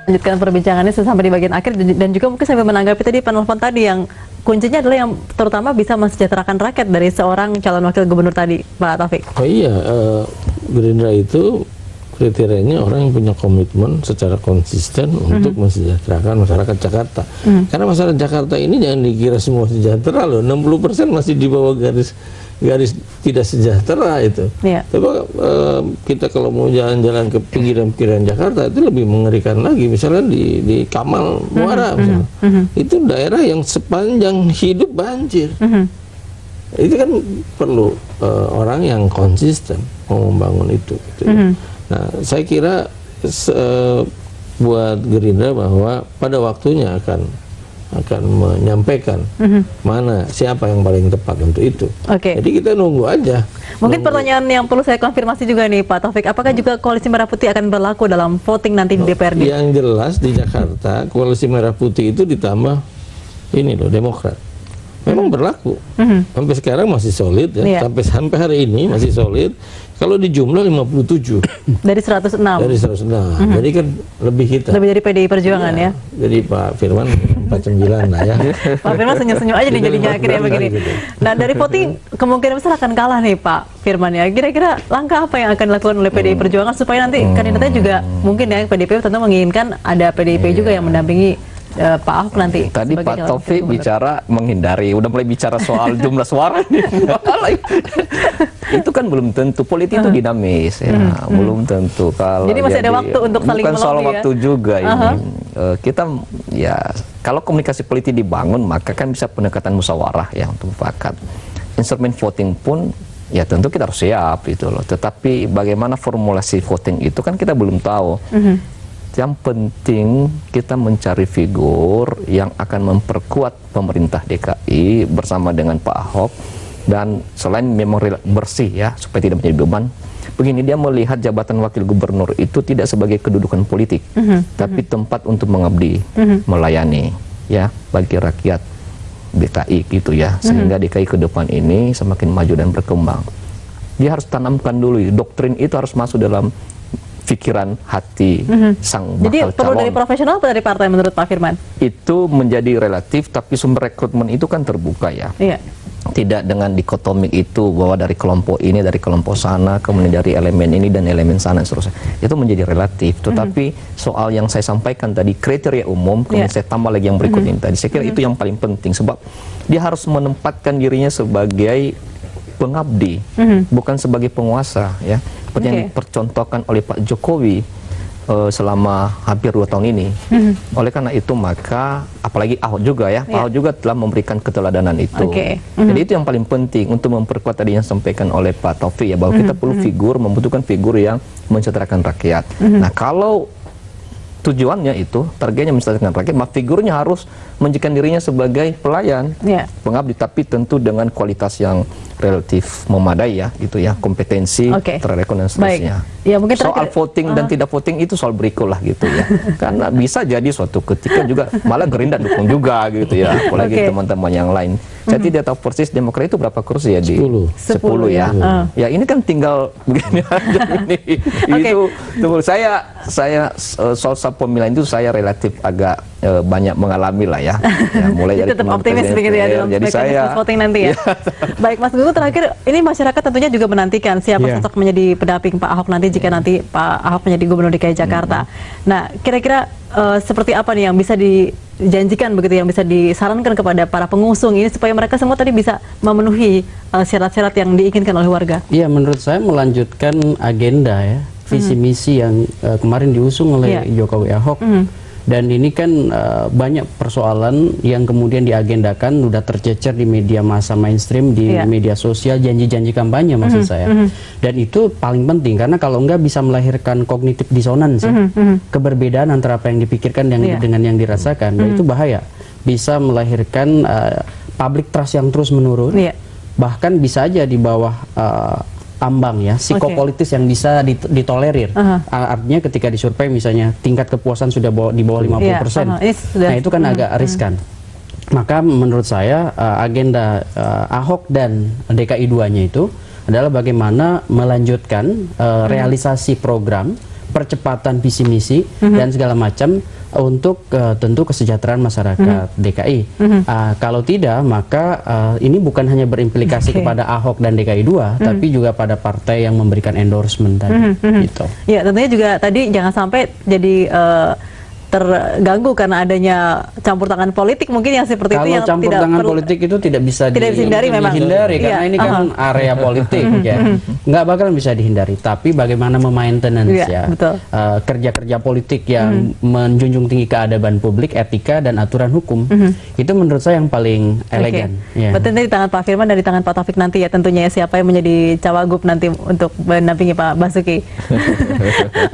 Lanjutkan perbincangannya sampai di bagian akhir dan juga mungkin sambil menanggapi tadi penelpon tadi yang kuncinya adalah yang terutama bisa mensejahterakan rakyat dari seorang calon wakil gubernur tadi, Pak Taufik. Oh iya, Gerindra itu kriterianya orang yang punya komitmen secara konsisten untuk mensejahterakan masyarakat Jakarta. Karena masyarakat Jakarta ini jangan dikira semua sejahtera loh, 60% masih di bawah garis tidak sejahtera itu. Coba kita kalau mau jalan-jalan ke pinggiran-pinggiran Jakarta itu lebih mengerikan lagi. Misalnya di Kamal Muara, misalnya. Itu daerah yang sepanjang hidup banjir. Itu kan perlu orang yang konsisten mau membangun itu. Gitu. Nah, saya kira buat Gerindra bahwa pada waktunya akan menyampaikan siapa yang paling tepat untuk itu. Jadi kita nunggu aja. Mungkin pertanyaan yang perlu saya konfirmasi juga nih Pak Taufik, apakah juga Koalisi Merah Putih akan berlaku dalam voting nanti di DPRD? Yang jelas di Jakarta Koalisi Merah Putih itu ditambah ini loh, Demokrat. Memang berlaku. Sampai sekarang masih solid ya. Sampai hari ini masih solid. Kalau di jumlah 57 dari 106. Dari 106. Jadi kan lebih kita. Lebih dari PDI Perjuangan ya. Jadi Pak Firman 49 lah ya. Pak Firman senyum-senyum aja nih jadinya akhirnya begini. Gitu. Nah, dari voting kemungkinan besar akan kalah nih Pak Firman ya. Kira-kira langkah apa yang akan dilakukan oleh PDI Perjuangan supaya nanti kandidatnya juga mungkin ya PDIP tentu menginginkan ada PDIP juga yang mendampingi Pak Ahok nanti. Tadi Pak Taufik bicara menghindari, udah mulai bicara soal jumlah suara nih. Itu kan belum tentu, politik itu dinamis ya, belum tentu. Jadi masih ada waktu untuk saling bukan soal waktu ya? juga ini. Kita ya kalau komunikasi politik dibangun maka kan bisa pendekatan musyawarah ya untuk mufakat. Instrumen voting pun ya tentu kita harus siap itu loh. Tetapi bagaimana formulasi voting itu kan kita belum tahu. Yang penting kita mencari figur yang akan memperkuat pemerintah DKI bersama dengan Pak Ahok, dan selain memang bersih ya supaya tidak menjadi beban. Begini, dia melihat jabatan wakil gubernur itu tidak sebagai kedudukan politik, tapi tempat untuk mengabdi, melayani ya bagi rakyat DKI gitu ya, sehingga DKI ke depan ini semakin maju dan berkembang. Dia harus tanamkan dulu doktrin itu harus masuk dalam pikiran hati sang bakal calon. Jadi perlu dari profesional atau dari partai menurut Pak Firman? Itu menjadi relatif, tapi sumber rekrutmen itu kan terbuka ya. Tidak dengan dikotomik itu bahwa dari kelompok ini, dari kelompok sana, kemudian dari elemen ini dan elemen sana, seterusnya. Itu menjadi relatif. Tetapi soal yang saya sampaikan tadi, kriteria umum, kemudian saya tambah lagi yang berikut ini tadi. Saya kira itu yang paling penting, sebab dia harus menempatkan dirinya sebagai pengabdi, bukan sebagai penguasa ya. Seperti yang dipercontohkan oleh Pak Jokowi selama hampir 2 tahun ini. Oleh karena itu maka apalagi Ahok juga ya, Ahok juga telah memberikan keteladanan itu. Jadi itu yang paling penting untuk memperkuat tadi yang disampaikan oleh Pak Taufik ya, bahwa kita perlu figur, membutuhkan figur yang mensejahterakan rakyat. Nah, kalau tujuannya itu, targetnya mensejahterakan rakyat, maka figurnya harus menjadikan dirinya sebagai pelayan, pengabdi, tapi tentu dengan kualitas yang relatif memadai ya, gitu ya, kompetensi, terrekon dan seterusnya. Ya, mungkin soal voting dan tidak voting itu soal berikut lah gitu ya. Karena bisa jadi suatu ketika juga malah Gerindra dukung juga gitu ya, apalagi teman-teman yang lain. Saya tidak tahu persis Demokrat itu berapa kursi ya di 10 ya. Ya ini kan tinggal begini aja ini. Itu tunggu saya soal pemilihan itu saya relatif agak banyak mengalami lah ya. Mulai dari tetap optimis begitu ya dalam jadi saya voting nanti ya. Baik Mas Gunggun, terakhir ini masyarakat tentunya juga menantikan siapa sosok menjadi pendamping Pak Ahok nanti jika nanti Pak Ahok menjadi Gubernur DKI Jakarta. Nah, kira-kira seperti apa nih yang bisa dijanjikan begitu, yang bisa disarankan kepada para pengusung ini supaya mereka semua tadi bisa memenuhi syarat-syarat yang diinginkan oleh warga? Iya, menurut saya melanjutkan agenda ya, visi misi yang kemarin diusung oleh Jokowi Ahok. Dan ini kan banyak persoalan yang kemudian diagendakan, udah tercecer di media massa mainstream, di media sosial, janji-janji kampanye maksud saya. Dan itu paling penting, karena kalau enggak bisa melahirkan kognitif disonans, keberbedaan antara apa yang dipikirkan dengan yang dirasakan. Dan itu bahaya, bisa melahirkan public trust yang terus menurun, bahkan bisa aja di bawah ambang ya, psikopolitis yang bisa ditolerir. Artinya ketika disurvei misalnya tingkat kepuasan sudah di bawah 50%. Nah, itu kan agak riskan. Maka menurut saya agenda Ahok dan DKI 2-nya itu adalah bagaimana melanjutkan realisasi program, percepatan visi misi dan segala macam untuk tentu kesejahteraan masyarakat DKI. Kalau tidak, maka ini bukan hanya berimplikasi kepada Ahok dan DKI 2, tapi juga pada partai yang memberikan endorsement tadi. Gitu. Ya, tentunya juga tadi jangan sampai jadi terganggu karena adanya campur tangan politik mungkin yang seperti itu yang campur tidak tangan perlu, politik itu tidak bisa dihindari memang. Karena ini kan area politik ya. Nggak bakalan bisa dihindari, tapi bagaimana memaintenance kerja-kerja politik yang menjunjung tinggi keadaban publik, etika dan aturan hukum. Itu menurut saya yang paling elegan. Berarti di tangan Pak Firman dan di tangan Pak Taufik nanti ya tentunya ya, siapa yang menjadi cawagup nanti untuk mendampingi Pak Basuki.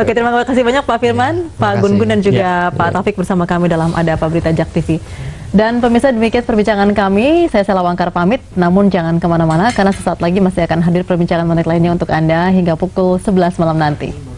Oke, terima kasih banyak Pak Firman, Pak Gun-Gun dan juga Pak Taufik bersama kami dalam Ada Apa Berita Jak TV. Dan pemirsa, demikian perbincangan kami. Saya Sela Wangkar pamit, namun jangan kemana-mana karena sesaat lagi masih akan hadir perbincangan menarik lainnya untuk Anda hingga pukul 11 malam nanti.